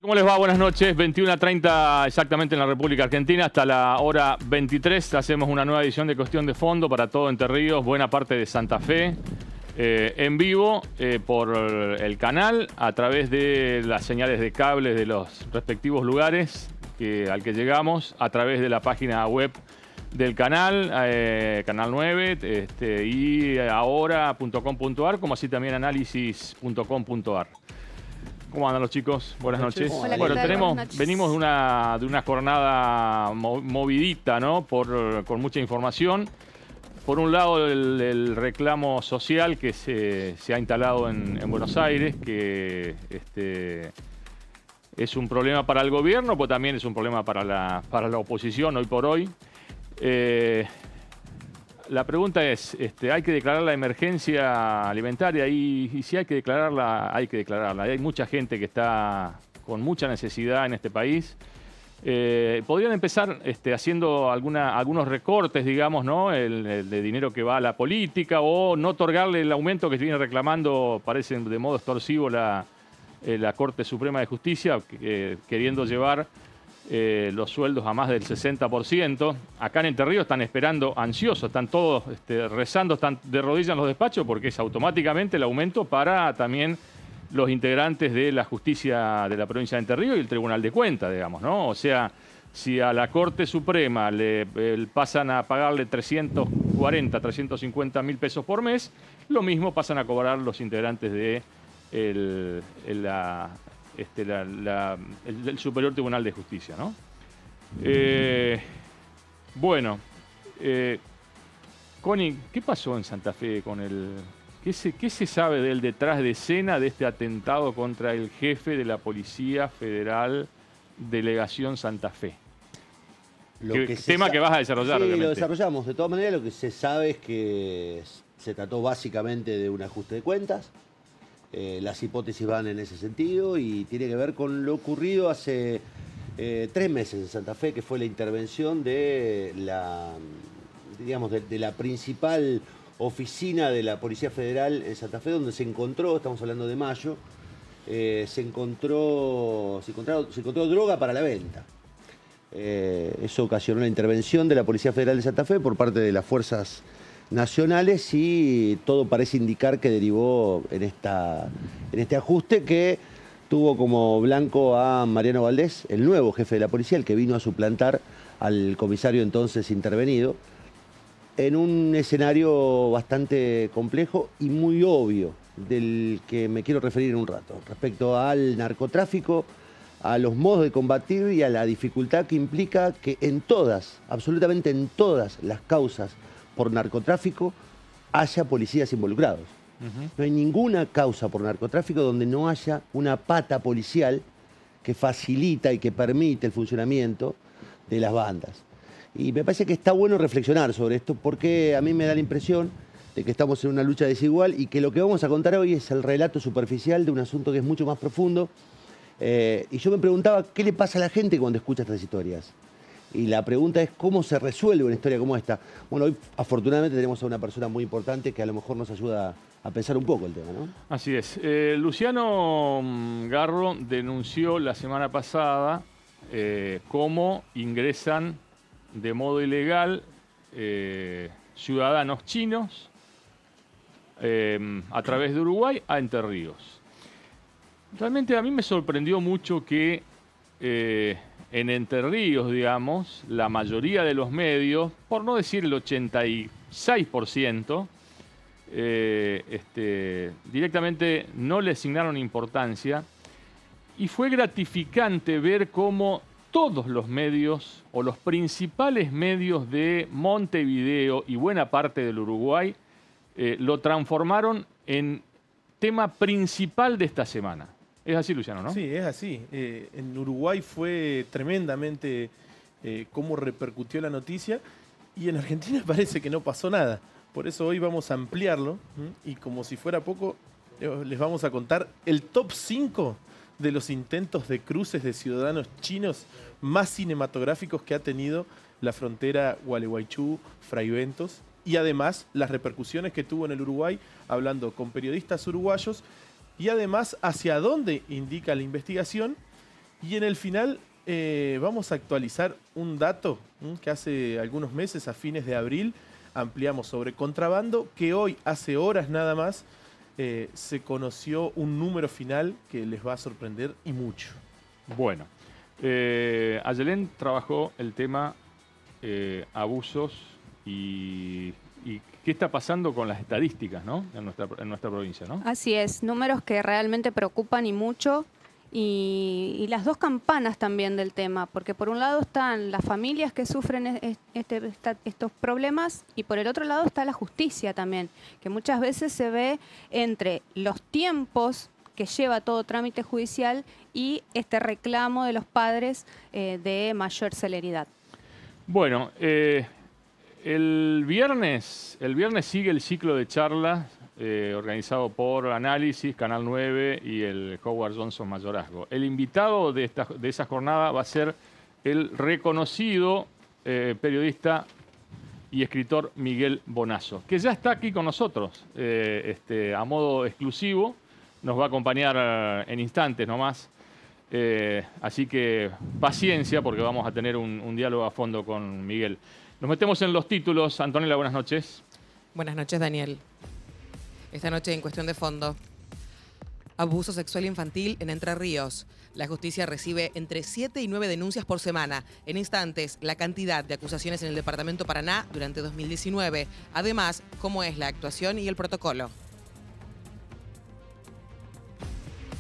¿Cómo les va? Buenas noches. 21:30 exactamente en la República Argentina. Hasta la hora 23 hacemos una nueva edición de Cuestión de Fondo para todo Entre Ríos, buena parte de Santa Fe, en vivo por el canal, a través de las señales de cables de los respectivos lugares al que llegamos, a través de la página web del canal, Canal 9, y ahora.com.ar, como así también análisis.com.ar. ¿Cómo andan los chicos? Buenas noches. Hola, Bueno, ¿qué tal? venimos de una jornada movidita, ¿no? Con mucha información. Por un lado, el reclamo social que se ha instalado en Buenos Aires, que es un problema para el gobierno, pero también es un problema para la oposición hoy por hoy. La pregunta es, ¿hay que declarar la emergencia alimentaria? Y si hay que declararla, hay que declararla. Hay mucha gente que está con mucha necesidad en este país. Podrían empezar haciendo algunos recortes, digamos, ¿no? El de dinero que va a la política, o no otorgarle el aumento que viene reclamando, parece de modo extorsivo, la Corte Suprema de Justicia, queriendo llevar los sueldos a más del 60%. Acá en Entre Ríos están esperando ansiosos, están todos rezando, están de rodillas en los despachos, porque es automáticamente el aumento para también los integrantes de la justicia de la provincia de Entre Ríos y el Tribunal de Cuentas, digamos, ¿no? O sea, si a la Corte Suprema le pasan a pagarle 340, 350 mil pesos por mes, lo mismo pasan a cobrar los integrantes de el Superior Tribunal de Justicia, ¿no? Bueno, Connie, ¿qué pasó en Santa Fe con ¿Qué se sabe del detrás de escena de este atentado contra el jefe de la Policía Federal, Delegación Santa Fe? Tema que vas a desarrollar, sí, obviamente. Lo desarrollamos. De todas maneras, lo que se sabe es que se trató básicamente de un ajuste de cuentas. Las hipótesis van en ese sentido y tiene que ver con lo ocurrido hace 3 meses en Santa Fe, que fue la intervención de la principal oficina de la Policía Federal en Santa Fe, donde se encontró, estamos hablando de mayo, se encontró droga para la venta. Eso ocasionó la intervención de la Policía Federal de Santa Fe por parte de las fuerzas nacionales, y todo parece indicar que derivó en este ajuste que tuvo como blanco a Mariano Valdés, el nuevo jefe de la policía, el que vino a suplantar al comisario entonces intervenido, en un escenario bastante complejo y muy obvio, del que me quiero referir en un rato, respecto al narcotráfico, a los modos de combatir y a la dificultad que implica que absolutamente en todas las causas por narcotráfico haya policías involucrados. No hay ninguna causa por narcotráfico donde no haya una pata policial que facilita y que permite el funcionamiento de las bandas. Y me parece que está bueno reflexionar sobre esto, porque a mí me da la impresión de que estamos en una lucha desigual y que lo que vamos a contar hoy es el relato superficial de un asunto que es mucho más profundo. Y yo me preguntaba, ¿qué le pasa a la gente cuando escucha estas historias? Y la pregunta es, ¿cómo se resuelve una historia como esta? Bueno, hoy afortunadamente tenemos a una persona muy importante que a lo mejor nos ayuda a pensar un poco el tema, ¿no? Así es. Luciano Garro denunció la semana pasada cómo ingresan de modo ilegal ciudadanos chinos a través de Uruguay a Entre Ríos. Realmente a mí me sorprendió mucho que en Entre Ríos, digamos, la mayoría de los medios, por no decir el 86%, directamente no le asignaron importancia, y fue gratificante ver cómo todos los medios, o los principales medios de Montevideo y buena parte del Uruguay, lo transformaron en tema principal de esta semana. Es así, Luciano, ¿no? Sí, es así. En Uruguay fue tremendamente cómo repercutió la noticia, y en Argentina parece que no pasó nada. Por eso hoy vamos a ampliarlo, y como si fuera poco, les vamos a contar el top 5 de los intentos de cruces de ciudadanos chinos más cinematográficos que ha tenido la frontera Gualeguaychú-Fray Bentos, y además las repercusiones que tuvo en el Uruguay, hablando con periodistas uruguayos, y además hacia dónde indica la investigación Y en el final vamos a actualizar un dato que hace algunos meses, a fines de abril, ampliamos sobre contrabando, que hoy, hace horas nada más, se conoció un número final que les va a sorprender y mucho. Bueno, Ayelén trabajó el tema abusos y qué está pasando con las estadísticas, ¿no? en nuestra provincia, ¿no? Así es, números que realmente preocupan y mucho. Y las dos campanas también del tema, porque por un lado están las familias que sufren estos problemas y por el otro lado está la justicia también, que muchas veces se ve entre los tiempos que lleva todo trámite judicial y este reclamo de los padres de mayor celeridad. Bueno, el viernes sigue el ciclo de charlas organizado por Análisis, Canal 9 y el Howard Johnson Mayorazgo. El invitado de esa jornada va a ser el reconocido periodista y escritor Miguel Bonazo, que ya está aquí con nosotros a modo exclusivo. Nos va a acompañar en instantes nomás. Así que paciencia porque vamos a tener un diálogo a fondo con Miguel. Nos metemos en los títulos. Antonella, buenas noches. Buenas noches, Daniel. Esta noche en Cuestión de Fondo. Abuso sexual infantil en Entre Ríos. La justicia recibe entre 7 y 9 denuncias por semana. En instantes, la cantidad de acusaciones en el departamento Paraná durante 2019. Además, cómo es la actuación y el protocolo.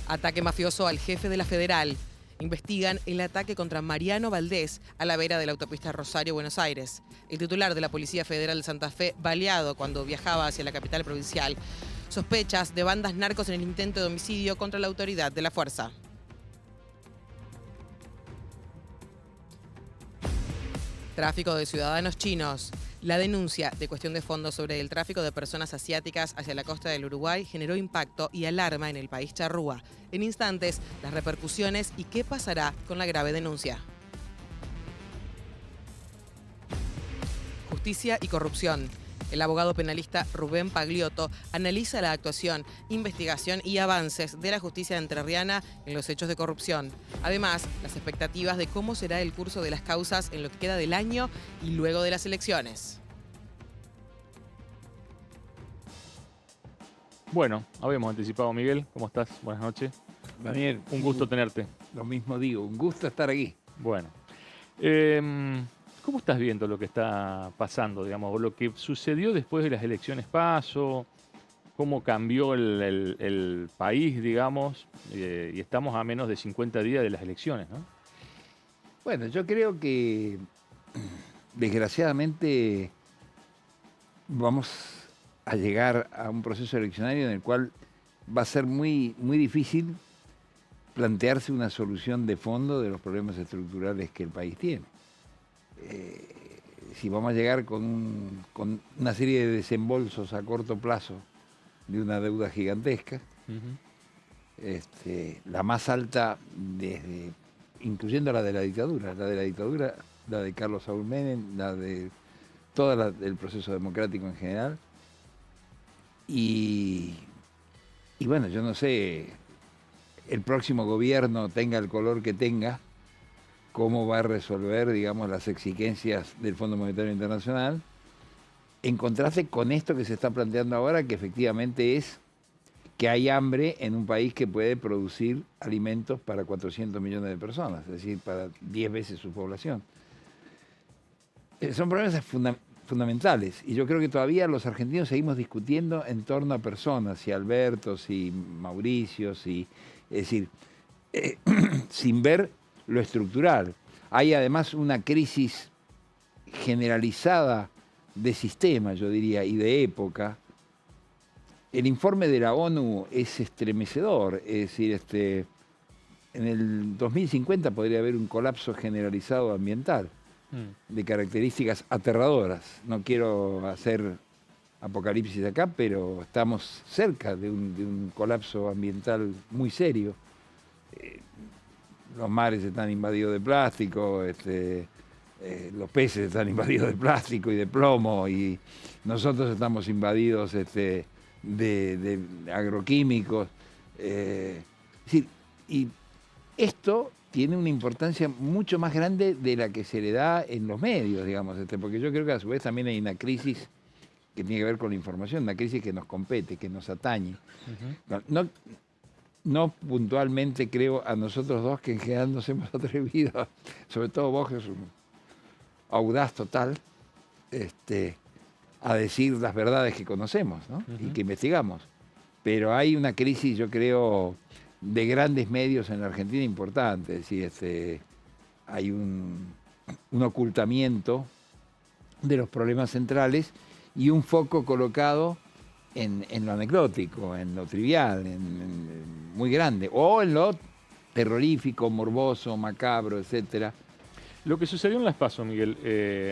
Ataque mafioso al jefe de la Federal. Investigan el ataque contra Mariano Valdés a la vera de la autopista Rosario-Buenos Aires. El titular de la Policía Federal de Santa Fe, baleado cuando viajaba hacia la capital provincial. Sospechas de bandas narcos en el intento de homicidio contra la autoridad de la fuerza. Tráfico de ciudadanos chinos. La denuncia de Cuestión de Fondo sobre el tráfico de personas asiáticas hacia la costa del Uruguay generó impacto y alarma en el país charrúa. En instantes, las repercusiones y qué pasará con la grave denuncia. Justicia y corrupción. El abogado penalista Rubén Pagliotto analiza la actuación, investigación y avances de la justicia entrerriana en los hechos de corrupción. Además, las expectativas de cómo será el curso de las causas en lo que queda del año y luego de las elecciones. Bueno, habíamos anticipado, Miguel. ¿Cómo estás? Buenas noches. Daniel, Un gusto tenerte. lo mismo digo, un gusto estar aquí. Bueno. ¿Cómo estás viendo lo que está pasando, digamos, lo que sucedió después de las elecciones PASO? ¿Cómo cambió el país, digamos? Y estamos a menos de 50 días de las elecciones, ¿no? Bueno, yo creo que desgraciadamente vamos a llegar a un proceso eleccionario en el cual va a ser muy, muy difícil plantearse una solución de fondo de los problemas estructurales que el país tiene. Si vamos a llegar con una serie de desembolsos a corto plazo de una deuda gigantesca, la más alta incluyendo la de la dictadura, la de Carlos Saúl Menem, la de todo el proceso democrático en general. Y bueno, yo no sé, el próximo gobierno, tenga el color que tenga, cómo va a resolver, digamos, las exigencias del Fondo Monetario Internacional, en contraste con esto que se está planteando ahora, que efectivamente es que hay hambre en un país que puede producir alimentos para 400 millones de personas, es decir, para 10 veces su población. Son problemas fundamentales, y yo creo que todavía los argentinos seguimos discutiendo en torno a personas, si Alberto, si Mauricio, es decir, sin ver lo estructural. Hay además una crisis generalizada de sistema, yo diría, y de época. El informe de la ONU es estremecedor, es decir, en el 2050 podría haber un colapso generalizado ambiental de características aterradoras. No quiero hacer apocalipsis acá, pero estamos cerca de un colapso ambiental muy serio. Los mares están invadidos de plástico, los peces están invadidos de plástico y de plomo, y nosotros estamos invadidos de agroquímicos. Es decir, y esto tiene una importancia mucho más grande de la que se le da en los medios, digamos, porque yo creo que a su vez también hay una crisis que tiene que ver con la información, una crisis que nos compete, que nos atañe. No puntualmente creo a nosotros dos, que en general nos hemos atrevido, sobre todo vos, que es un audaz total, a decir las verdades que conocemos, ¿no? Y que investigamos. Pero hay una crisis, yo creo, de grandes medios en la Argentina importante. Es decir, hay un ocultamiento de los problemas centrales y un foco colocado en lo anecdótico, en lo trivial, muy grande, o en lo terrorífico, morboso, macabro, etcétera. Lo que sucedió en las PASO, Miguel,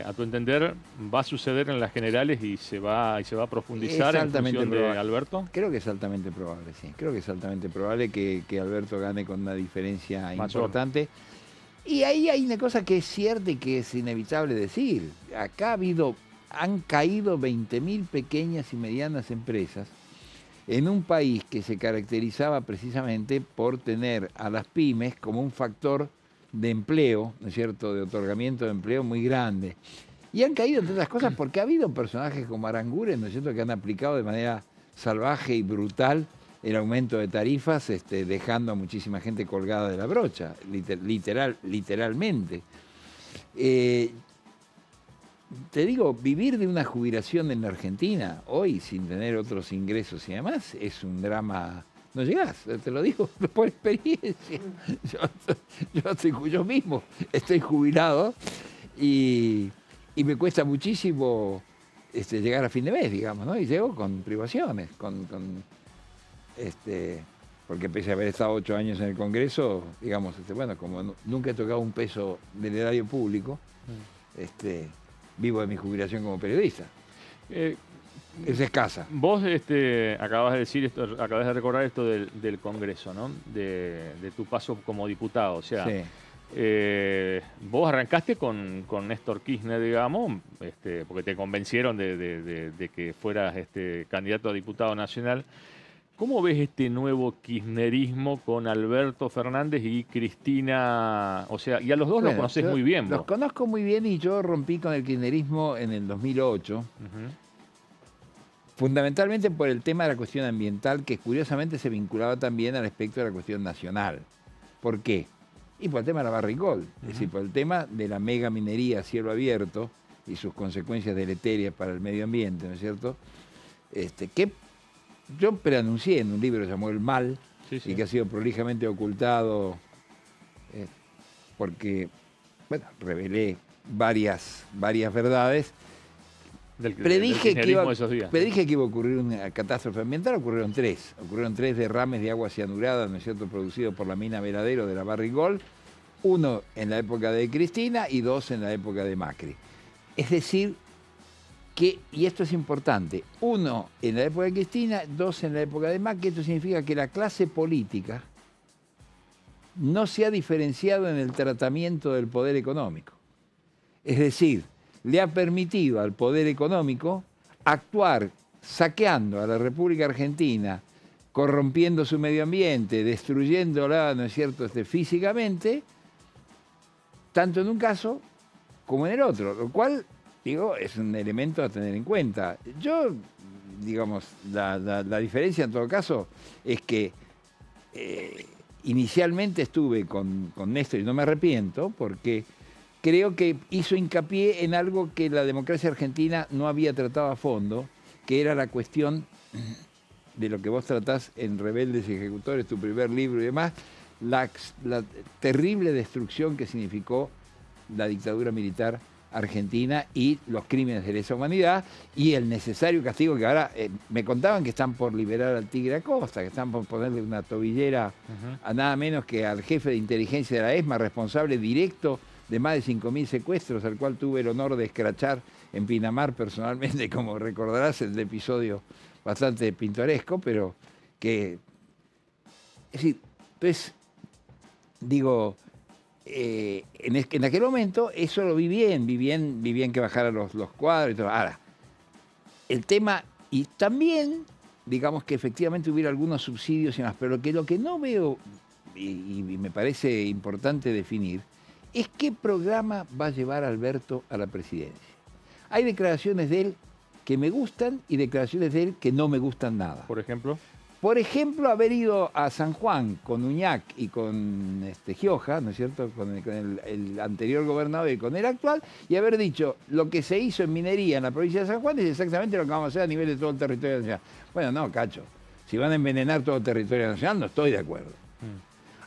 a tu entender, ¿va a suceder en las generales y se va a profundizar en función de Alberto? Creo que es altamente probable, sí. Creo que es altamente probable que Alberto gane con una diferencia importante. Y ahí hay una cosa que es cierta y que es inevitable decir. Acá han caído 20.000 pequeñas y medianas empresas en un país que se caracterizaba precisamente por tener a las pymes como un factor de empleo, ¿no es cierto?, de otorgamiento de empleo muy grande. Y han caído, entre otras cosas, porque ha habido personajes como Aranguren, ¿no es cierto?, que han aplicado de manera salvaje y brutal el aumento de tarifas, dejando a muchísima gente colgada de la brocha, literalmente. Te digo, vivir de una jubilación en la Argentina, hoy, sin tener otros ingresos y demás, es un drama. No llegás, te lo digo por experiencia. Yo mismo estoy jubilado y me cuesta muchísimo llegar a fin de mes, digamos, ¿no? Y llego con privaciones, porque pese a haber estado 8 años en el Congreso, digamos, bueno, como nunca he tocado un peso del erario público, vivo de mi jubilación como periodista. Es escasa. Vos acabas de decir esto, acabas de recordar esto del Congreso, ¿no? De tu paso como diputado. O sea, Sí. Vos arrancaste con Néstor Kirchner, digamos, porque te convencieron de que fueras candidato a diputado nacional. ¿Cómo ves este nuevo kirchnerismo con Alberto Fernández y Cristina? O sea, y a los dos los conocés muy bien, vos. Los conozco muy bien y yo rompí con el kirchnerismo en el 2008. Fundamentalmente por el tema de la cuestión ambiental, que curiosamente se vinculaba también al aspecto de la cuestión nacional. ¿Por qué? Y por el tema de la Barrick-Gold, es decir, por el tema de la mega minería a cielo abierto y sus consecuencias deleterias para el medio ambiente, ¿no es cierto? Que yo preanuncié en un libro que se llamó El Mal, y que ha sido prolijamente ocultado porque, bueno, revelé varias verdades. Predije que iba a ocurrir una catástrofe ambiental, ocurrieron tres derrames de agua cianurada, ¿no es cierto?, producidos por la mina Veladero de la Barrick-Gold, uno en la época de Cristina y 2 en la época de Macri. Es decir, que, y esto es importante, 1 en la época de Cristina, 2 en la época de Macri. Esto significa que la clase política no se ha diferenciado en el tratamiento del poder económico. Es decir, le ha permitido al poder económico actuar saqueando a la República Argentina, corrompiendo su medio ambiente, destruyéndola, ¿no es cierto?, físicamente, tanto en un caso como en el otro, lo cual, digo, es un elemento a tener en cuenta. Yo, digamos, la diferencia en todo caso es que inicialmente estuve con Néstor y no me arrepiento, porque creo que hizo hincapié en algo que la democracia argentina no había tratado a fondo, que era la cuestión de lo que vos tratás en Rebeldes y Ejecutores, tu primer libro y demás, la terrible destrucción que significó la dictadura militar argentina y los crímenes de lesa humanidad y el necesario castigo que ahora me contaban que están por liberar al Tigre Acosta, que están por ponerle una tobillera a nada menos que al jefe de inteligencia de la ESMA, responsable directo de más de 5.000 secuestros, al cual tuve el honor de escrachar en Pinamar personalmente, como recordarás, el episodio bastante pintoresco, pero que... Es decir, entonces, digo, en aquel momento eso lo vi bien que bajara los cuadros y todo. Ahora, el tema, y también, digamos que efectivamente hubiera algunos subsidios y más, pero lo que no veo y me parece importante definir, es qué programa va a llevar Alberto a la presidencia. Hay declaraciones de él que me gustan y declaraciones de él que no me gustan nada. Por ejemplo. Por ejemplo, haber ido a San Juan con Uñac y con Gioja, ¿no es cierto?, con el anterior gobernador y con el actual, y haber dicho, lo que se hizo en minería en la provincia de San Juan es exactamente lo que vamos a hacer a nivel de todo el territorio nacional. Bueno, no, cacho, si van a envenenar todo el territorio nacional, no estoy de acuerdo.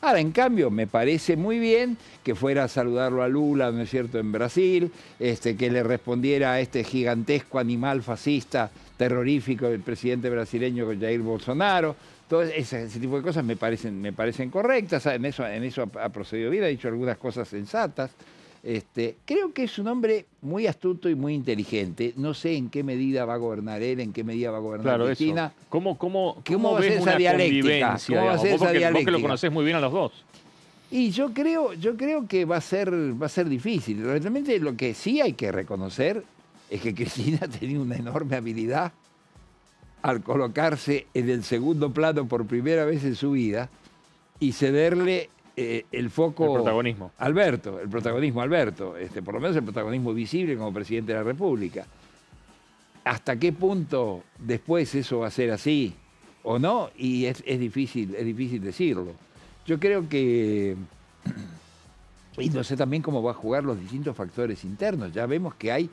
Ahora, en cambio, me parece muy bien que fuera a saludarlo a Lula, ¿no es cierto?, en Brasil, que le respondiera a este gigantesco animal fascista terrorífico del presidente brasileño Jair Bolsonaro. Todo ese tipo de cosas me parecen correctas. En eso ha procedido bien, ha dicho algunas cosas sensatas. Creo que es un hombre muy astuto y muy inteligente. No sé en qué medida va a gobernar él, en qué medida va a gobernar Cristina. Eso. ¿Cómo va a ser esa dialéctica? ¿Cómo va a ser esa dialéctica? Vos que lo conocés muy bien a los dos. Y yo creo que va a ser difícil. Realmente lo que sí hay que reconocer es que Cristina tenía una enorme habilidad al colocarse en el segundo plano por primera vez en su vida y cederle el foco... El protagonismo. El protagonismo a Alberto. Por lo menos el protagonismo visible como presidente de la República. ¿Hasta qué punto después eso va a ser así o no? Y es difícil decirlo. Yo creo que... Y no sé también cómo va a jugar los distintos factores internos. Ya vemos que hay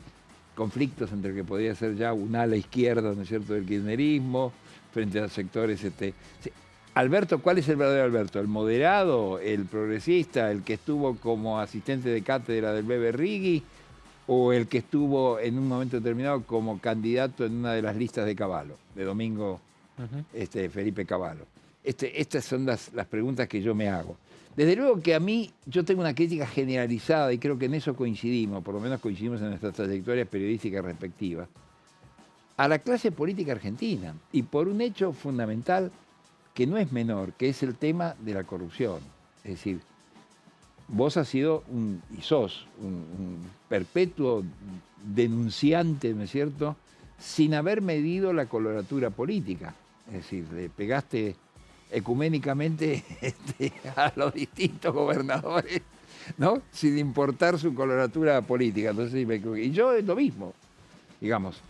conflictos entre el que podría ser ya un ala izquierda, ¿no es cierto?, del kirchnerismo, frente a sectores... Alberto, ¿cuál es el verdadero Alberto? ¿El moderado, el progresista, el que estuvo como asistente de cátedra del Bebe Rigui, o el que estuvo en un momento determinado como candidato en una de las listas de Cavallo, de Domingo Felipe Cavallo? Estas son las preguntas que yo me hago. Desde luego que a mí, yo tengo una crítica generalizada y creo que en eso coincidimos, por lo menos coincidimos en nuestras trayectorias periodísticas respectivas, a la clase política argentina, y por un hecho fundamental que no es menor, que es el tema de la corrupción. Es decir, vos has sido sos un perpetuo denunciante, ¿no es cierto?, sin haber medido la coloratura política. Es decir, le pegaste ecuménicamente a los distintos gobernadores, ¿no?, sin importar su coloratura política. Entonces, y yo es lo mismo, digamos.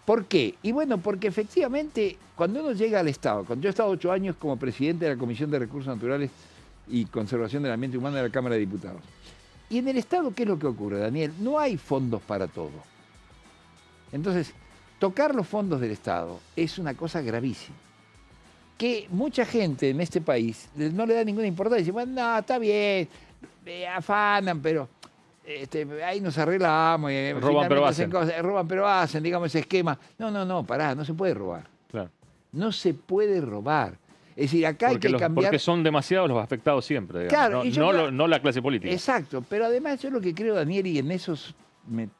¿Por qué? Y bueno, porque efectivamente, cuando uno llega al Estado, cuando yo he estado 8 años como presidente de la Comisión de Recursos Naturales y Conservación del Ambiente Humano de la Cámara de Diputados. Y en el Estado, ¿qué es lo que ocurre, Daniel? No hay fondos para todo. Entonces, tocar los fondos del Estado es una cosa gravísima, que mucha gente en este país no le da ninguna importancia. Dice, bueno, no, está bien, afanan, pero ahí nos arreglamos. Roban pero hacen. Roban pero hacen, digamos, ese esquema. No, pará, no se puede robar. Claro. No se puede robar. Es decir, acá hay que cambiar... Porque son demasiados los afectados siempre, digamos. Claro, no la clase política. Exacto, pero además yo lo que creo, Daniel, y en eso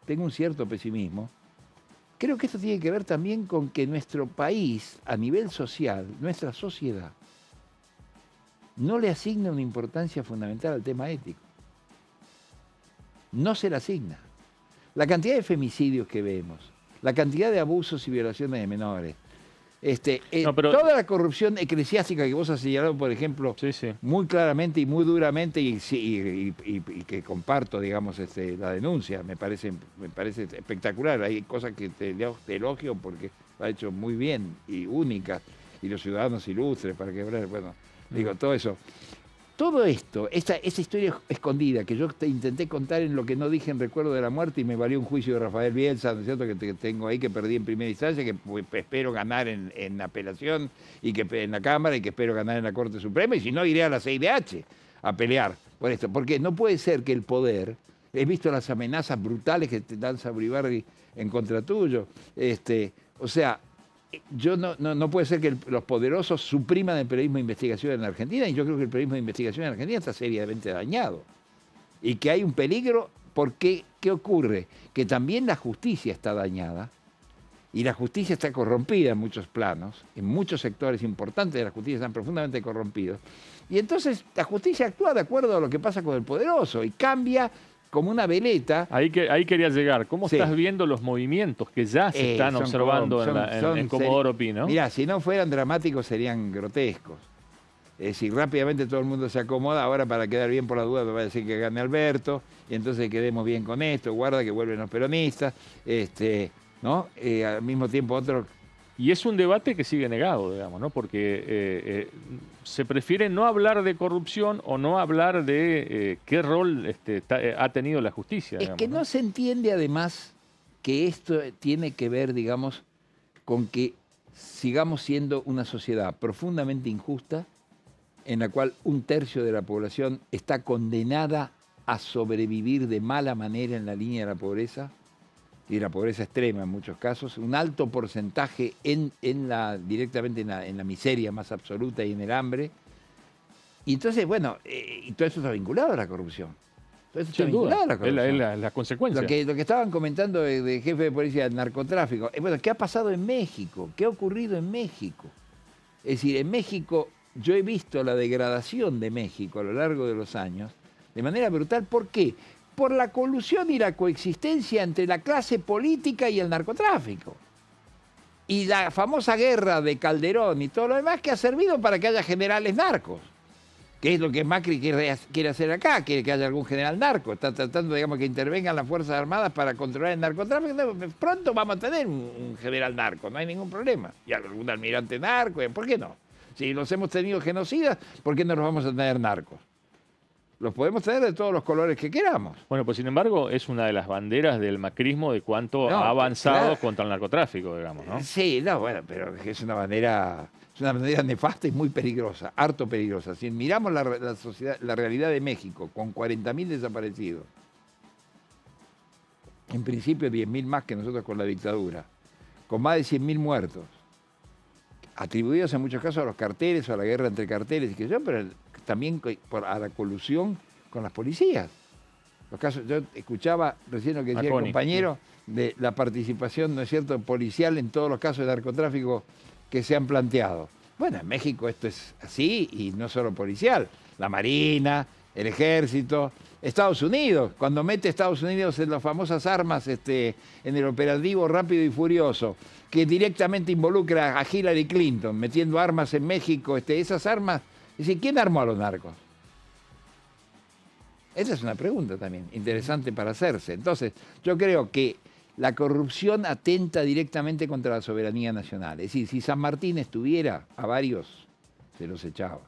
tengo un cierto pesimismo, creo que esto tiene que ver también con que nuestro país, a nivel social, nuestra sociedad, no le asigna una importancia fundamental al tema ético. No se le asigna. La cantidad de femicidios que vemos, la cantidad de abusos y violaciones de menores, toda la corrupción eclesiástica que vos has señalado, por ejemplo, sí, muy claramente y muy duramente, y que comparto, digamos, la denuncia, me parece espectacular. Hay cosas que te elogio porque lo ha hecho muy bien y únicas, y los ciudadanos ilustres, para quebrar, bueno, digo, todo eso. Todo esto, esta historia escondida que yo te intenté contar en Lo que no dije en Recuerdo de la Muerte, y me valió un juicio de Rafael Bielsa, ¿no es cierto?, que tengo ahí, que perdí en primera instancia, que espero ganar en apelación, y que en la Cámara, y que espero ganar en la Corte Suprema, y si no iré a la CIDH a pelear por esto. Porque no puede ser que el poder, he visto las amenazas brutales que te lanza Uribarri en contra tuyo, o sea... No puede ser que los poderosos supriman el periodismo de investigación en la Argentina, y yo creo que el periodismo de investigación en la Argentina está seriamente dañado. Y que hay un peligro, porque ¿qué ocurre? Que también la justicia está dañada, y la justicia está corrompida en muchos planos, en muchos sectores importantes de la justicia están profundamente corrompidos. Y entonces la justicia actúa de acuerdo a lo que pasa con el poderoso, y cambia como una veleta. Ahí quería llegar. ¿Cómo estás viendo los movimientos que ya se están observando en Comodoro Pi, ¿no? Mirá, si no fueran dramáticos serían grotescos. Es decir, rápidamente todo el mundo se acomoda, ahora para quedar bien por la duda me va a decir que gane Alberto, y entonces quedemos bien con esto, guarda que vuelven los peronistas, ¿no? Al mismo tiempo otro... Y es un debate que sigue negado, digamos, ¿no? Porque se prefiere no hablar de corrupción o no hablar de qué rol ha tenido la justicia. Es digamos, que no se entiende además que esto tiene que ver, digamos, con que sigamos siendo una sociedad profundamente injusta, en la cual 1/3 de la población está condenada a sobrevivir de mala manera en la línea de la pobreza, y la pobreza extrema en muchos casos, un alto porcentaje directamente en la miseria más absoluta y en el hambre. Y entonces, bueno, y todo eso está vinculado a la corrupción. Todo eso está Sin duda, vinculado a la es corrupción. la consecuencia. Lo que estaban comentando de jefe de policía del narcotráfico, bueno, ¿qué ha pasado en México? ¿Qué ha ocurrido en México? Es decir, en México yo he visto la degradación de México a lo largo de los años de manera brutal. ¿Por qué? Por la colusión y la coexistencia entre la clase política y el narcotráfico. Y la famosa guerra de Calderón y todo lo demás que ha servido para que haya generales narcos. Que es lo que Macri quiere hacer acá, quiere que haya algún general narco. Está tratando, digamos, que intervengan las Fuerzas Armadas para controlar el narcotráfico. Pronto vamos a tener un general narco, no hay ningún problema. Y algún almirante narco, ¿por qué no? Si los hemos tenido genocidas, ¿por qué no los vamos a tener narcos? Los podemos tener de todos los colores que queramos. Bueno, pues sin embargo, es una de las banderas del macrismo de cuánto No, ha avanzado claro. contra el narcotráfico, digamos, ¿no? Sí, no, bueno, pero es una bandera nefasta y muy peligrosa, harto peligrosa. Si miramos la sociedad, la realidad de México, con 40.000 desaparecidos, en principio 10.000 más que nosotros con la dictadura, con más de 100.000 muertos, atribuidos en muchos casos a los carteles o a la guerra entre carteles, y que yo, pero también a la colusión con las policías. Los casos, yo escuchaba recién lo que decía el compañero de la participación, ¿no es cierto?, policial en todos los casos de narcotráfico que se han planteado. Bueno, en México esto es así, y no solo policial. La Marina, el Ejército, Estados Unidos, cuando mete Estados Unidos en las famosas armas en el operativo Rápido y Furioso, que directamente involucra a Hillary Clinton, metiendo armas en México, esas armas, es decir, ¿quién armó a los narcos? Esa es una pregunta también interesante para hacerse. Entonces, yo creo que la corrupción atenta directamente contra la soberanía nacional. Es decir, si San Martín estuviera, a varios se los echaba.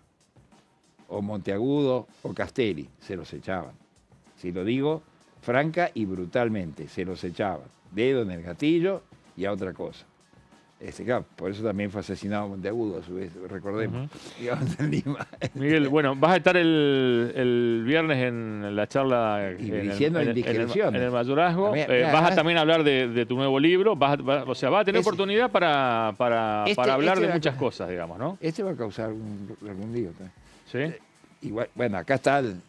O Monteagudo o Castelli, se los echaban. Si lo digo franca y brutalmente, se los echaban. Dedo en el gatillo y a otra cosa. Claro, por eso también fue asesinado Monteagudo, a su vez, recordemos, digamos, en Lima. Miguel, bueno, vas a estar el viernes en la charla en el mayorazgo. Vas a también hablar de tu nuevo libro, o sea, vas a tener oportunidad para hablar de muchas cosas, digamos, ¿no? Este va a causar algún lío también. ¿Sí? Igual, bueno, acá está el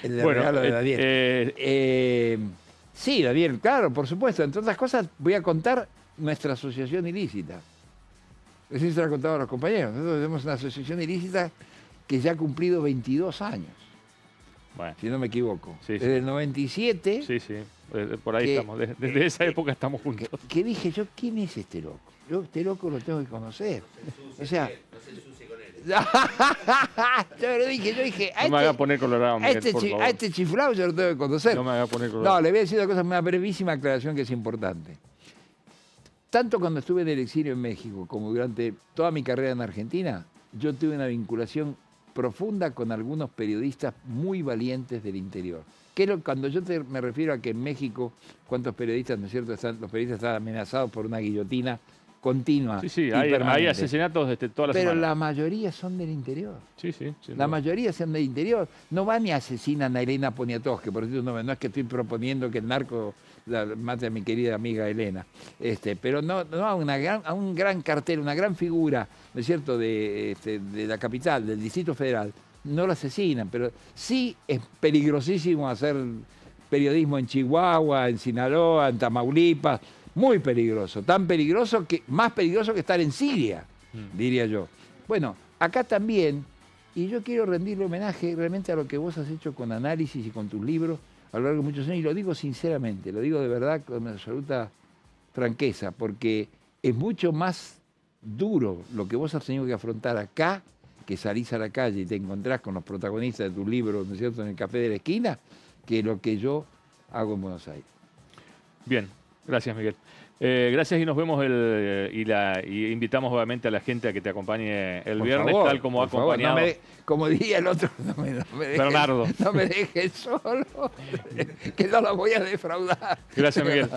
regalo de Daniel. Sí, Daniel, claro, por supuesto. Entre otras cosas, voy a contar nuestra asociación ilícita. Recién se lo he contado a los compañeros. Nosotros tenemos una asociación ilícita que ya ha cumplido 22 años. Bueno. Si no me equivoco. Sí, desde el 97. Sí, sí. Por ahí estamos. Desde esa época estamos juntos. ¿Qué dije yo? ¿Quién es este loco? Yo este loco lo tengo que conocer. O sea... yo dije, no me haga poner colorado, Miguel, a este chiflado yo lo tengo que conocer. No me haga poner colorado. No, le voy a decir una brevísima aclaración que es importante. Tanto cuando estuve en el exilio en México como durante toda mi carrera en Argentina, yo tuve una vinculación profunda con algunos periodistas muy valientes del interior. Cuando yo me refiero a que en México, ¿cuántos periodistas, ¿no es cierto?, los periodistas están amenazados por una guillotina continua. Sí, hay asesinatos todas las semanas. Pero la mayoría son del interior. Sí. La mayoría son del interior. No van y asesinan a Elena Poniatowska, por cierto, no es que estoy proponiendo que el narco mate a mi querida amiga Elena. Pero no a un gran cartel, una gran figura, ¿no es cierto?, de la capital, del Distrito Federal. No lo asesinan, pero sí es peligrosísimo hacer periodismo en Chihuahua, en Sinaloa, en Tamaulipas. Muy peligroso, más peligroso que estar en Siria, diría yo. Bueno, acá también, y yo quiero rendirle homenaje realmente a lo que vos has hecho con análisis y con tus libros a lo largo de muchos años, y lo digo sinceramente, lo digo de verdad con absoluta franqueza, porque es mucho más duro lo que vos has tenido que afrontar acá, que salís a la calle y te encontrás con los protagonistas de tu libro, ¿no es cierto?, en el café de la esquina, que lo que yo hago en Buenos Aires. Bien, gracias, Miguel. Gracias y nos vemos y invitamos obviamente a la gente a que te acompañe el viernes, favor, tal como ha por favor, acompañado. como diría el otro, no me dejes, Bernardo. No me dejes solo, que no la voy a defraudar. Gracias, Miguel.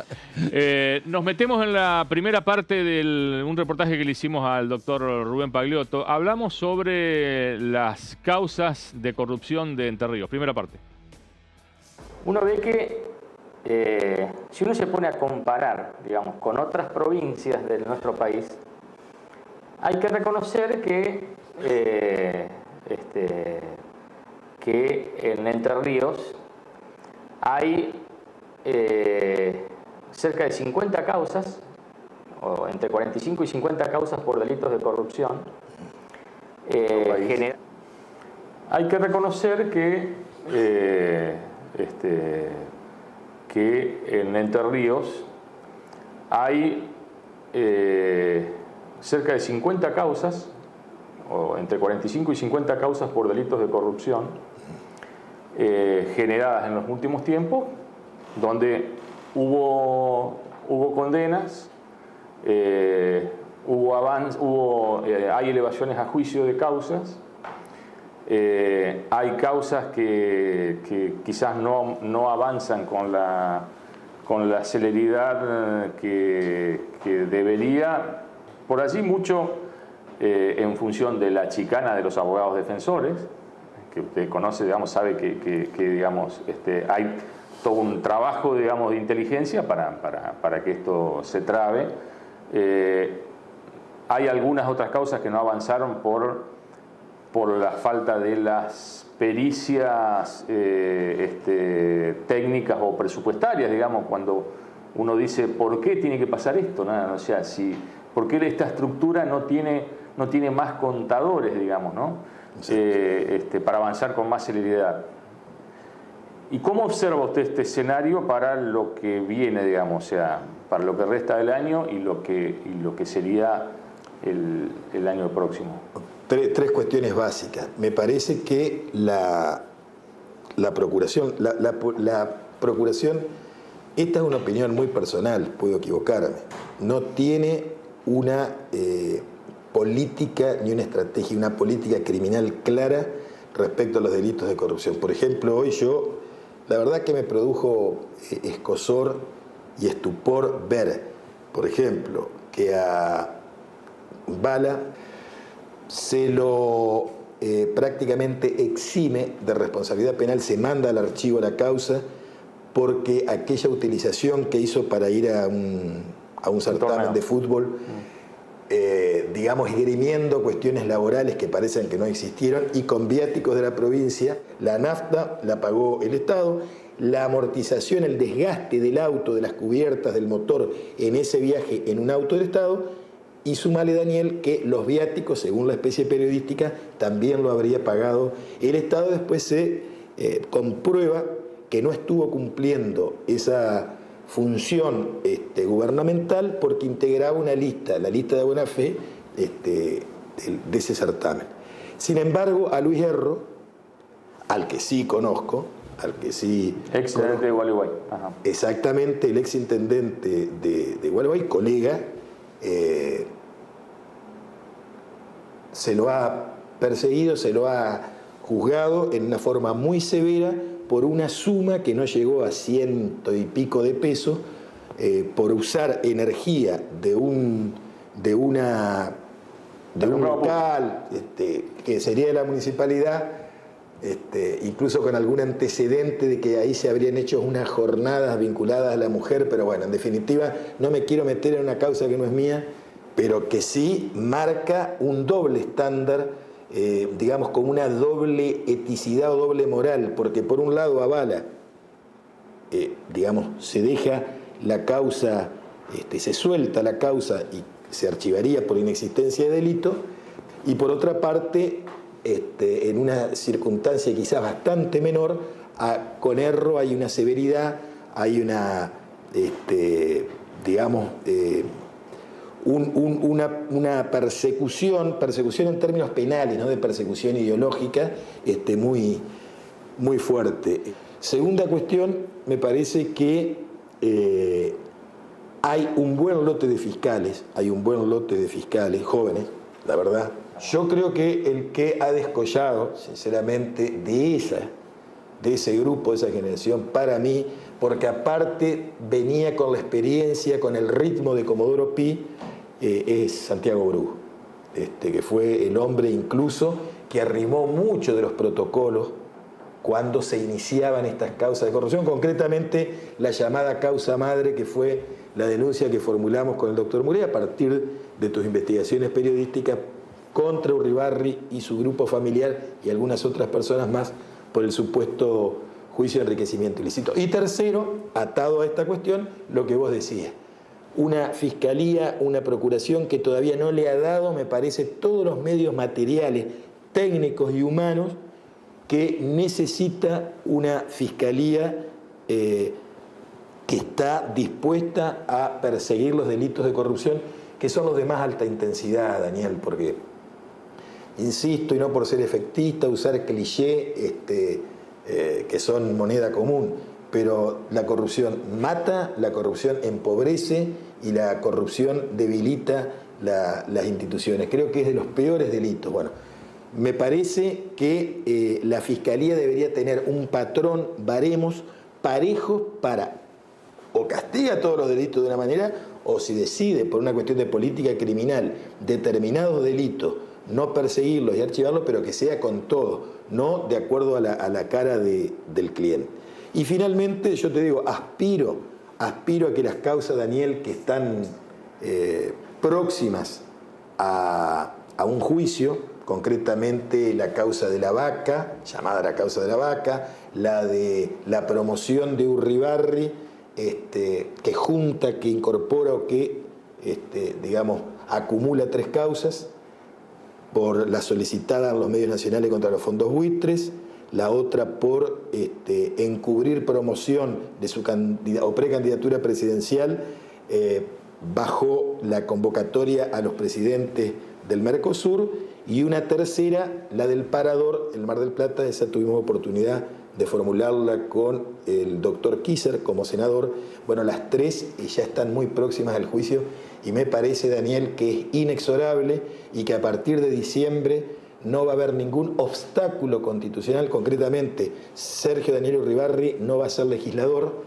Nos metemos en la primera parte de un reportaje que le hicimos al doctor Rubén Pagliotto. Hablamos sobre las causas de corrupción de Entre Ríos. Primera parte. Uno ve que si uno se pone a comparar, digamos, con otras provincias de nuestro país, hay que reconocer que en Entre Ríos hay cerca de 50 causas, o entre 45 y 50 causas por delitos de corrupción. Hay que reconocer que en Entre Ríos hay cerca de 50 causas, o entre 45 y 50 causas por delitos de corrupción generadas en los últimos tiempos, donde hubo condenas, hay elevaciones a juicio de causas. Hay causas que quizás no avanzan con la celeridad que debería, por allí mucho en función de la chicana de los abogados defensores, que usted conoce, digamos, sabe que digamos, hay todo un trabajo, digamos, de inteligencia para que esto se trabe. Hay algunas otras causas que no avanzaron por la falta de las pericias técnicas o presupuestarias, digamos, cuando uno dice, ¿por qué tiene que pasar esto? ¿No? O sea, ¿por qué esta estructura no tiene más contadores, digamos, ¿no? Para avanzar con más celeridad? ¿Y cómo observa usted este escenario para lo que viene, digamos, o sea, para lo que resta del año y lo que sería el año próximo? Tres cuestiones básicas. Me parece que la Procuración, esta es una opinión muy personal, puedo equivocarme, no tiene una política ni una estrategia, una política criminal clara respecto a los delitos de corrupción. Por ejemplo, hoy la verdad que me produjo escozor y estupor ver, por ejemplo, que a Bala se lo prácticamente exime de responsabilidad penal, se manda al archivo la causa porque aquella utilización que hizo para ir a un certamen de fútbol, digamos, esgrimiendo cuestiones laborales que parecen que no existieron, y con viáticos de la provincia, la nafta la pagó el Estado, la amortización, el desgaste del auto, de las cubiertas, del motor en ese viaje en un auto del Estado. Y súmale, Daniel, que los viáticos, según la especie periodística, también lo habría pagado el Estado. Después se comprueba que no estuvo cumpliendo esa función gubernamental porque integraba una lista, la lista de buena fe de ese certamen. Sin embargo, a Luis Erro, al que sí conozco, exintendente de Gualeguay. Exactamente, el exintendente de Gualeguay, colega, se lo ha perseguido, se lo ha juzgado en una forma muy severa por una suma que no llegó a 100 y pico de pesos por usar energía de un local que sería de la municipalidad, incluso con algún antecedente de que ahí se habrían hecho unas jornadas vinculadas a la mujer, pero bueno, en definitiva no me quiero meter en una causa que no es mía, pero que sí marca un doble estándar, digamos, con una doble eticidad o doble moral, porque por un lado avala, digamos, se deja la causa, se suelta la causa y se archivaría por inexistencia de delito, y por otra parte, en una circunstancia quizás bastante menor, con Erro hay una severidad, hay una, digamos, una persecución en términos penales, no de persecución ideológica, muy fuerte. Segunda cuestión, me parece que hay un buen lote de fiscales, jóvenes, la verdad. Yo creo que el que ha descollado, sinceramente, de ese grupo, de esa generación, para mí, porque aparte venía con la experiencia, con el ritmo de Comodoro Pi, es Santiago Bru, que fue el hombre incluso que arrimó mucho de los protocolos cuando se iniciaban estas causas de corrupción, concretamente la llamada causa madre, que fue la denuncia que formulamos con el doctor Mulé a partir de tus investigaciones periodísticas contra Uribarri y su grupo familiar y algunas otras personas más por el supuesto juicio de enriquecimiento ilícito. Y tercero, atado a esta cuestión, lo que vos decías, una fiscalía, una procuración que todavía no le ha dado, me parece, todos los medios materiales, técnicos y humanos que necesita una fiscalía que está dispuesta a perseguir los delitos de corrupción, que son los de más alta intensidad, Daniel, porque, insisto, y no por ser efectista, usar cliché que son moneda común, pero la corrupción mata, la corrupción empobrece y la corrupción debilita las instituciones. Creo que es de los peores delitos. Bueno, me parece que la Fiscalía debería tener un patrón, baremos parejos para o castiga todos los delitos de una manera, o si decide por una cuestión de política criminal determinados delitos no perseguirlos y archivarlos, pero que sea con todo, no de acuerdo a la cara del cliente. Y finalmente, yo te digo, aspiro a que las causas, Daniel, que están próximas a un juicio, concretamente la causa de la vaca, llamada la causa de la vaca, la de la promoción de Uribarri, que junta, que incorpora o que, digamos, acumula 3 causas, por la solicitada en los medios nacionales contra los fondos buitres, la otra por encubrir promoción de su o precandidatura presidencial bajo la convocatoria a los presidentes del Mercosur, y una tercera, la del Parador, el Mar del Plata. Esa tuvimos oportunidad de formularla con el doctor Kisser como senador. Bueno, las 3 ya están muy próximas al juicio y me parece, Daniel, que es inexorable y que a partir de diciembre no va a haber ningún obstáculo constitucional. Concretamente, Sergio Daniel Uribarri no va a ser legislador.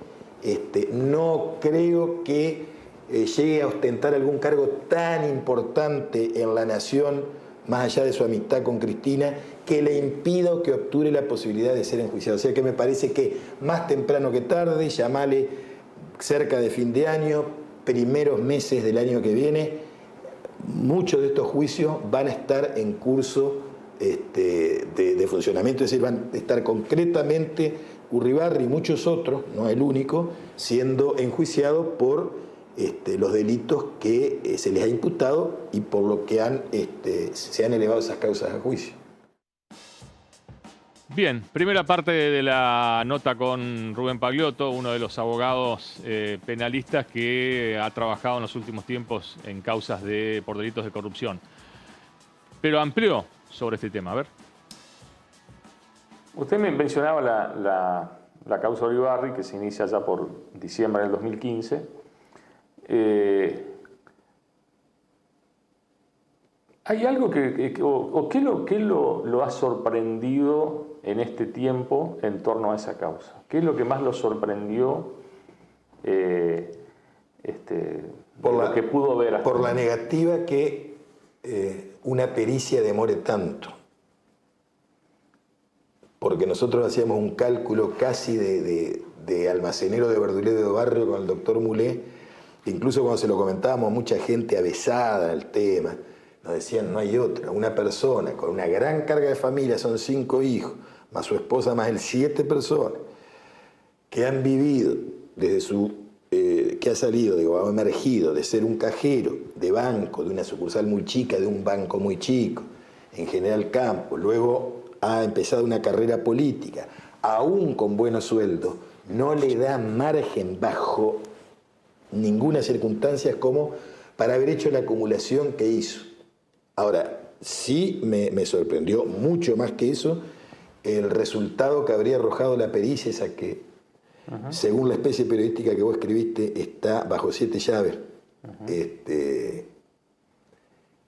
No creo que llegue a ostentar algún cargo tan importante en la nación, más allá de su amistad con Cristina, que le impida o que obture la posibilidad de ser enjuiciado. O sea que me parece que más temprano que tarde, llamale cerca de fin de año, primeros meses del año que viene, muchos de estos juicios van a estar en curso de funcionamiento, es decir, van a estar concretamente Uribarri y muchos otros, no el único, siendo enjuiciados por los delitos que se les ha imputado y por lo que se han elevado esas causas a juicio. Bien, primera parte de la nota con Rubén Pagliotto, uno de los abogados penalistas que ha trabajado en los últimos tiempos en causas por delitos de corrupción. Pero amplió sobre este tema, a ver. Usted me mencionaba la causa Uribarri, que se inicia ya por diciembre del 2015. ¿Hay algo qué lo ha sorprendido en este tiempo en torno a esa causa? ¿Qué es lo que más lo sorprendió lo que pudo ver hasta por la negativa que una pericia demore tanto? Porque nosotros hacíamos un cálculo casi de almacenero de verdulero de barrio con el doctor Mulé. Incluso cuando se lo comentábamos, mucha gente avesada al tema, nos decían, no hay otra, una persona con una gran carga de familia, son 5 hijos, más su esposa, más 7 personas, que han vivido desde que ha salido, ha emergido de ser un cajero de banco, de una sucursal muy chica, de un banco muy chico, en General Campo, luego ha empezado una carrera política, aún con buenos sueldos, no le da margen bajo ninguna circunstancia como para haber hecho la acumulación que hizo. Ahora, sí me sorprendió mucho más que eso el resultado que habría arrojado la pericia, esa que, según la especie periodística que vos escribiste, está bajo 7 llaves,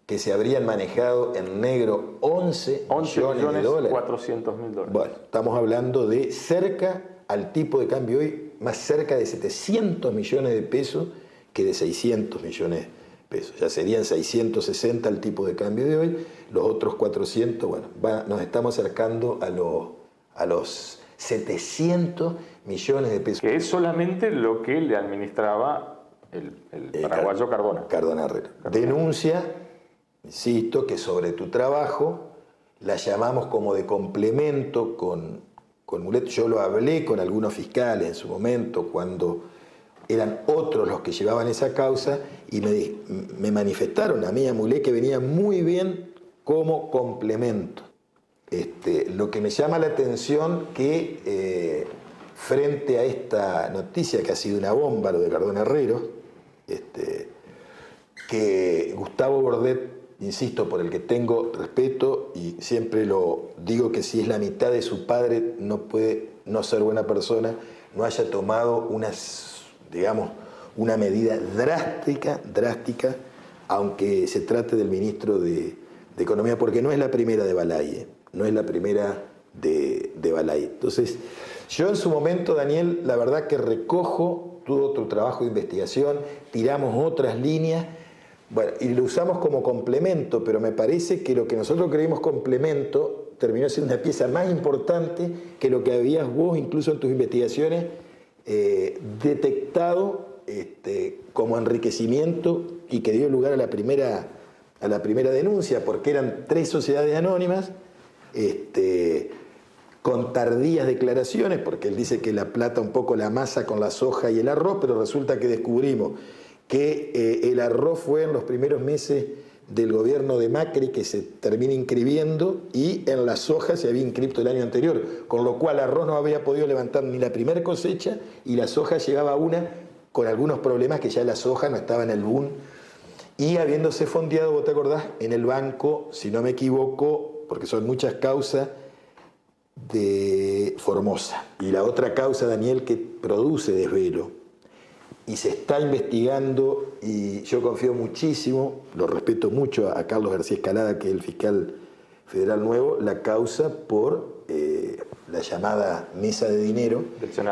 que se habrían manejado en negro 11 millones de dólares. 400.000 dólares. Bueno, estamos hablando de cerca al tipo de cambio hoy, más cerca de 700 millones de pesos que de 600 millones de pesos. Ya serían 660 el tipo de cambio de hoy, los otros 400, bueno, nos estamos acercando a los 700 millones de pesos. Que es solamente lo que le administraba el paraguayo Cardona. Cardona Herrero. Denuncia, insisto, que sobre tu trabajo la llamamos como de complemento con Mulet. Yo lo hablé con algunos fiscales en su momento, cuando eran otros los que llevaban esa causa, y me manifestaron a mí, a Mulet, que venía muy bien como complemento. Lo que me llama la atención que frente a esta noticia, que ha sido una bomba, lo de Cardona Herrero, que Gustavo Bordet, insisto, por el que tengo respeto y siempre lo digo, que si es la mitad de su padre no puede no ser buena persona, no haya tomado una medida drástica, aunque se trate del ministro de Economía, porque no es la primera de Balay, no es la primera de Balay. Entonces, yo en su momento, Daniel, la verdad que recojo todo tu trabajo de investigación, tiramos otras líneas, bueno, y lo usamos como complemento, pero me parece que lo que nosotros creímos complemento terminó siendo una pieza más importante que lo que habías vos, incluso en tus investigaciones, detectado como enriquecimiento, y que dio lugar a la primera denuncia, porque eran 3 sociedades anónimas, con tardías declaraciones, porque él dice que la plata un poco la amasa con la soja y el arroz, pero resulta que descubrimos que el arroz fue en los primeros meses del gobierno de Macri que se termina inscribiendo, y en la soja se había inscrito el año anterior, con lo cual arroz no había podido levantar ni la primera cosecha, y la soja llegaba una con algunos problemas, que ya la soja no estaba en el boom, y habiéndose fondeado, vos te acordás, en el banco, si no me equivoco, porque son muchas causas, de Formosa. Y la otra causa, Daniel, que produce desvelo, y se está investigando, y yo confío muchísimo, lo respeto mucho a Carlos García Escalada, que es el fiscal federal nuevo, la causa por la llamada mesa de dinero,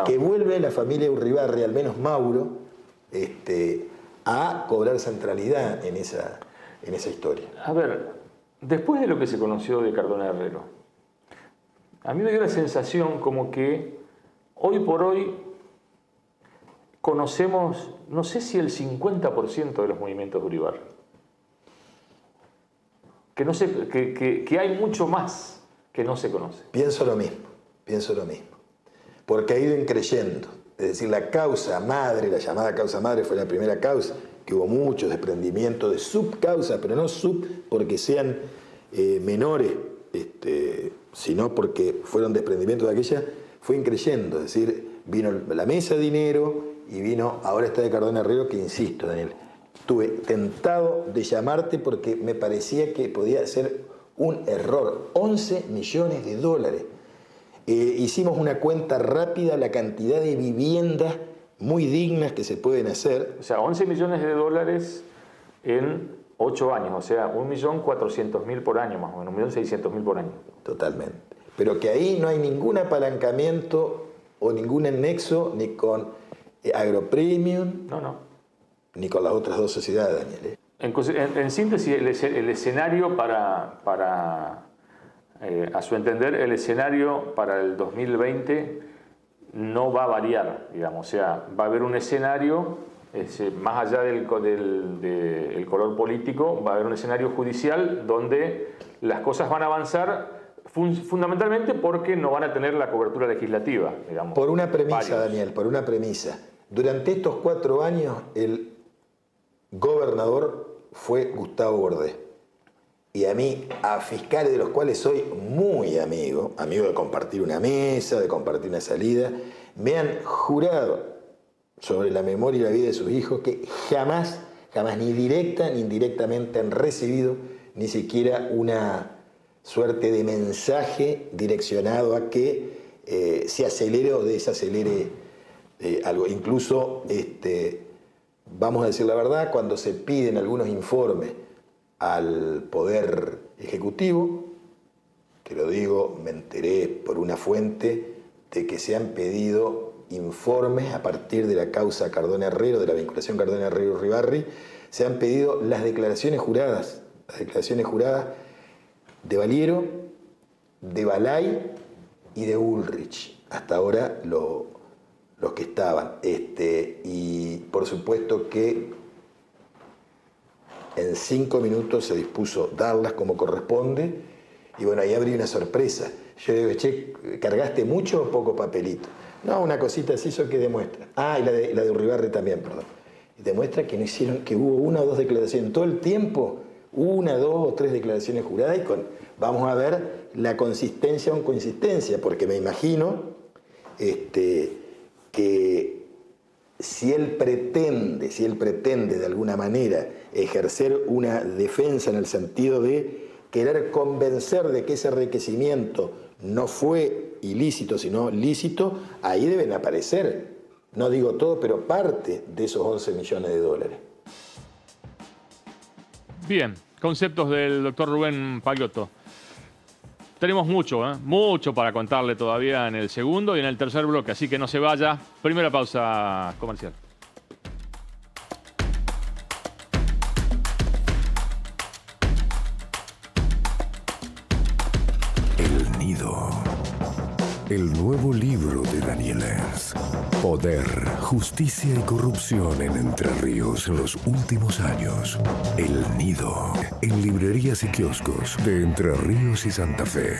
que vuelve la familia Urribarri, al menos Mauro, a cobrar centralidad en esa historia. A ver, después de lo que se conoció de Cardona Herrero, a mí me dio la sensación como que hoy por hoy conocemos, no sé si el 50% de los movimientos de Uribarri. Que hay mucho más que no se conoce. Pienso lo mismo. Porque ha ido increyendo. Es decir, la causa madre, la llamada causa madre, fue la primera causa, que hubo muchos desprendimientos de subcausas, pero no sub porque sean menores, sino porque fueron desprendimientos de aquella, fue increyendo. Es decir, vino la mesa de dinero y vino, ahora está de Cardona Herrero, que insisto, Daniel, estuve tentado de llamarte porque me parecía que podía ser un error. 11 millones de dólares. Hicimos una cuenta rápida, la cantidad de viviendas muy dignas que se pueden hacer. O sea, 11 millones de dólares en 8 años, o sea, 1.400.000 por año más o menos, 1.600.000 por año. Totalmente. Pero que ahí no hay ningún apalancamiento o ningún anexo ni con Agropremium, ni con las otras 2 sociedades, Daniel. En síntesis, el escenario a su entender, el escenario para el 2020 no va a variar, digamos. O sea, va a haber un escenario, más allá del color político, va a haber un escenario judicial donde las cosas van a avanzar fundamentalmente porque no van a tener la cobertura legislativa, digamos. Por una premisa, Daniel, por una premisa. Durante estos 4 años, el gobernador fue Gustavo Bordet. Y a mí, a fiscales de los cuales soy muy amigo de compartir una mesa, de compartir una salida, me han jurado sobre la memoria y la vida de sus hijos que jamás jamás ni directa ni indirectamente han recibido ni siquiera una suerte de mensaje direccionado a que se acelere o desacelere algo. Incluso, vamos a decir la verdad, cuando se piden algunos informes al Poder Ejecutivo, que lo digo, me enteré por una fuente de que se han pedido informes a partir de la causa Cardona Herrero, de la vinculación Cardona Herrero-Uribarri, se han pedido las declaraciones juradas de Valiero, de Balay y de Ulrich, hasta ahora los que estaban. Y por supuesto que en 5 minutos se dispuso darlas como corresponde, y bueno, ahí habría una sorpresa. Yo digo, che, ¿cargaste mucho o poco papelito? No, una cosita así, ¿eso qué demuestra? Ah, y la de Uribarri también, perdón. Y demuestra que no hicieron, que hubo 1 o 2 declaraciones todo el tiempo, 1, 2 o 3 declaraciones juradas, y vamos a ver la consistencia o inconsistencia, porque me imagino que si él pretende de alguna manera ejercer una defensa en el sentido de querer convencer de que ese enriquecimiento no fue ilícito, sino lícito, ahí deben aparecer, no digo todo, pero parte de esos 11 millones de dólares. Bien, conceptos del doctor Rubén Pagliotto. Tenemos mucho para contarle todavía en el segundo y en el tercer bloque, así que no se vaya. Primera pausa comercial. El Nido. El nuevo libro de Daniel Ernst. Poder, justicia y corrupción en Entre Ríos en los últimos años. El Nido. En librerías y kioscos de Entre Ríos y Santa Fe.